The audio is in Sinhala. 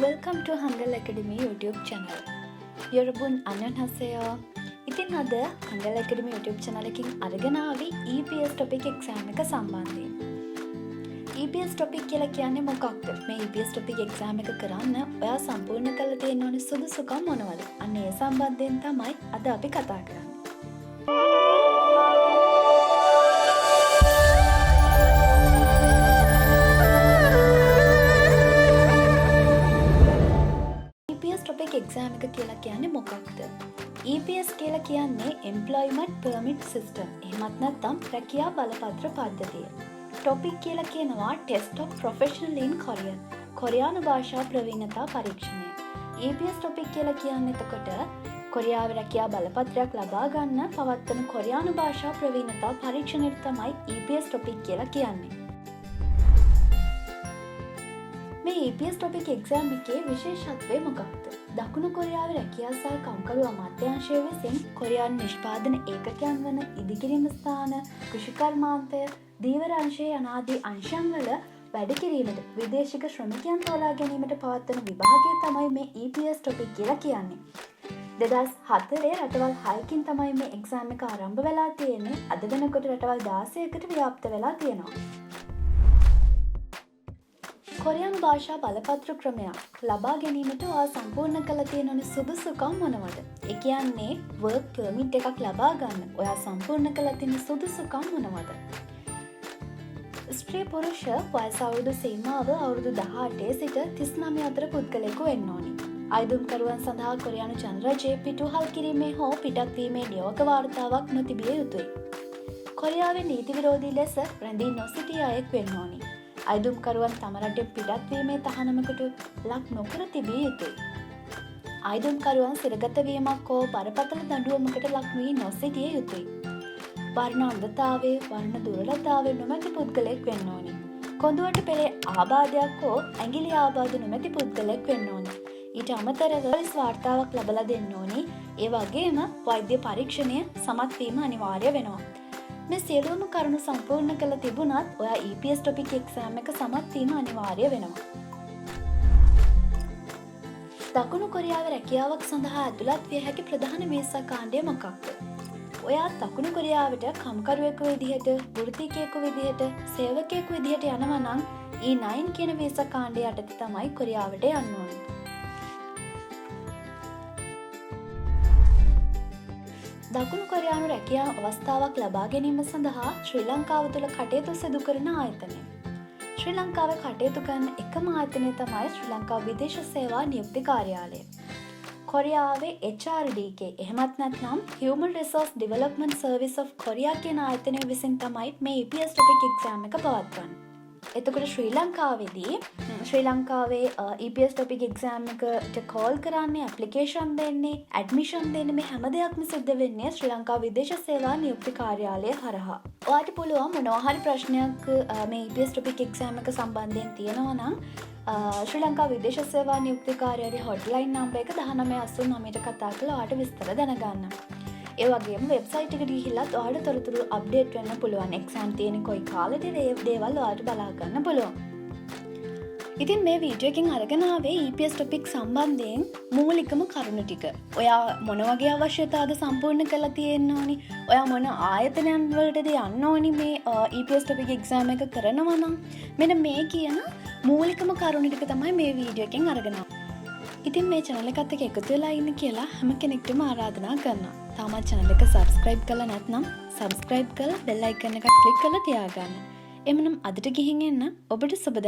Welcome to Hangal Academy YouTube channel. 여러분 안녕하세요. ඉතින් අද Hangal Academy YouTube channel එකකින් අරගෙන ආවේ EPS topic exam එක සම්බන්ධයෙන්. EPS topic කියලා කියන්නේ මොකක්ද? මේ EPS topic exam එක කරන්න ඔයා සම්පූර්ණ කරලා තියෙන ඕනේ සුදුසුකම් මොනවද? අන්න ඒ සම්බන්ධයෙන් තමයි අද අපි කතා කරන්නේ. එක්සෑම් එක කියලා කියන්නේ මොකක්ද? EPS කියලා කියන්නේ Employment Permit System. එහෙමත් නැත්නම් රැකියා බලපත්‍ර පද්ධතිය. Topic කියලා කියනවා Test of Professional in Korean. කොරියානු භාෂා ප්‍රවීණතා පරීක්ෂණය. EPS topic කියලා කියන්නේ එතකොට කොරියාවේ රැකියා බලපත්‍රයක් ලබා ගන්න පවත්වන කොරියානු භාෂා ප්‍රවීණතා පරීක්ෂණයට තමයි EPS topic කියලා කියන්නේ. මේ EPS topic exam එකේ විශේෂත්වය මොකක්ද? දකුණු කොරියාවේ රැකියා සහ කම්කරු අමාත්‍යාංශය විසින් කොරියානු නිෂ්පාදන ඒකකයන් වන ඉදිකිරීම ස්ථාන, කෘෂිකර්මාන්තය, ධීවර අංශය යනාදී අංශයන් වල වැඩ කිරීමට විදේශික ශ්‍රමිකයන් තෝරා ගැනීමට පවත්වන විභාගය තමයි මේ EPS topic කියලා කියන්නේ. 2004 රටවල් 6කින් තමයි මේ exam එක ආරම්භ වෙලා තියෙන්නේ. අද වෙනකොට රටවල් 16කට ව්‍යාප්ත වෙලා තියෙනවා. කොරියානු භාෂා බලපත්‍ර ක්‍රමයක් ලබා ගැනීමට ඔයා සම්පූර්ණ කළ තියෙන ඕනේ සුදුසුකම් මොනවද? ඒ කියන්නේ work permit එකක් ලබා ගන්න ඔයා සම්පූර්ණ කළ තියෙන සුදුසුකම් මොනවද? ස්ත්‍රී පුරුෂ වයස අවුරුදු සීමාව අවුරුදු 18 සිට 39 අතර පුද්ගලයෙකු වෙන්න ඕනි. අයදුම්කරුවන් සඳහා කොරියානු ජනරජයේ පිටුහල් කිරීමේ හෝ පිටත් වීමේ නියෝග වාර්තාවක් නොතිබිය යුතුයි. කොරියාවේ නීති විරෝධී ලෙස රැඳී නොසිටිය අයෙක් වෙන්න ඕනි. අයදුම්කරුවන් තම රටෙන් පිටත් වීමේ තහනමකට ලක් නොකර තිබිය යුතුයි. අයදුම්කරුවන් සිරගත වීමක් හෝ බරපතල දඬුවමකට ලක් වී නොසිටිය යුතුයි. වර්ණ අන්ධතාවය, වර්ණ දුර්වලතාවය නොමැති පුද්ගලයෙක් වෙන්න ඕනි. කොඳුවට පෙළේ ආබාධයක් හෝ ඇඟිලි ආබාධ නොමැති පුද්ගලයෙක් වෙන්න ඕනි. ඊට අමතරව පොලිස් වාර්තාවක් ලබා දෙන්න ඕනි. ඒ වගේම වෛද්‍ය පරීක්ෂණය සමත් වීම අනිවාර්ය වෙනවා. මේ සියලුම කරුණු සම්පූර්ණ කළ තිබුණත් ඔයා EPS topic exam එක සමත් වීම අනිවාර්ය වෙනවා. දකුණු කොරියාවේ රැකියාවක් සඳහා ඇතුළත් විය හැකි ප්‍රධාන වීසා කාණ්ඩය මොකක්ද? ඔයා දකුණු කොරියාවට කම්කරුවෙකු විදිහට, වෘත්තිකයෙකු විදිහට, සේවකයෙකු විදිහට යනවා නම් E9 කියන වීසා කාණ්ඩය යටතේ තමයි කොරියාවට යන්න ඕනේ. දකුණු කොරියානු රැකියා අවස්ථාවක් ලබා ගැනීම සඳහා ශ්‍රී ලංකාව තුළ කටයුතු සිදු කරන ආයතනය. ශ්‍රී ලංකාවේ කටයුතු කරන එකම ආයතනය තමයි ශ්‍රී ලංකා විදේශ සේවා නියුක්ති කාර්යාලය. කොරියාවේ HRDK එහෙමත් නැත්නම් Human Resource Development Service of Korea කියන ආයතනය විසින් තමයි මේ EPS topic exam එක පවත්වන්නේ. එතකොට ශ්‍රී ලංකාවේදී ශ්‍රී ලංකාවේ EPS topic exam එකට කෝල් කරන්නේ, ඇප්ලිකේෂන් දෙන්නේ, ඇඩ්මිෂන් දෙන්නේ මේ හැම දෙයක්ම සිද්ධ වෙන්නේ ශ්‍රී ලංකා විදේශ සේවා නියුක්ති කාර්යාලය හරහා. ඔයාලට පුළුවන් මොනවා හරි ප්‍රශ්නයක් මේ EPS topic exam එක සම්බන්ධයෙන් තියෙනවා නම් ශ්‍රී ලංකා විදේශ සේවා නියුක්ති කාර්යාලයේ හොට්ලයින් නම්බර් එක 1989ට කතා කරලා ඔයාලට විස්තර දැනගන්න. ඒ වගේම වෙබ්සයිට් එකට ගිහිල්ලත් ඔයාලට තොරතුරු අප්ඩේට් වෙන්න පුළුවන්. එක්සෑම් තියෙන කොයි කාලෙද දේවල් ඔයාලට බලා ගන්න පුළුවන්. ඉතින් මේ වීඩියෝ එකෙන් අරගෙන ආවේ EPS topic සම්බන්ධයෙන් මූලිකම කරුණු ටික. ඔයා මොන වගේ අවශ්‍යතාවද සම්පූර්ණ කරලා තියෙන්න ඕනි? ඔයා මොන ආයතනයන් වලටද යන්න ඕනි මේ EPS topic exam එක කරනවා නම්? මෙන්න මේ කියන මූලිකම කරුණු ටික තමයි මේ වීඩියෝ එකෙන් අරගෙන ආවේ. ඉතින් මේ channel එකත් එක්ක එකතු වෙලා ඉන්න කියලා හැම කෙනෙක්ටම ආරාධනා කරනවා. තාමත් channel එක subscribe කරලා නැත්නම් subscribe කරලා bell icon එක click කරලා තියාගන්න. එමනම් අදට ගිහින් එන්න ඔබට සුබ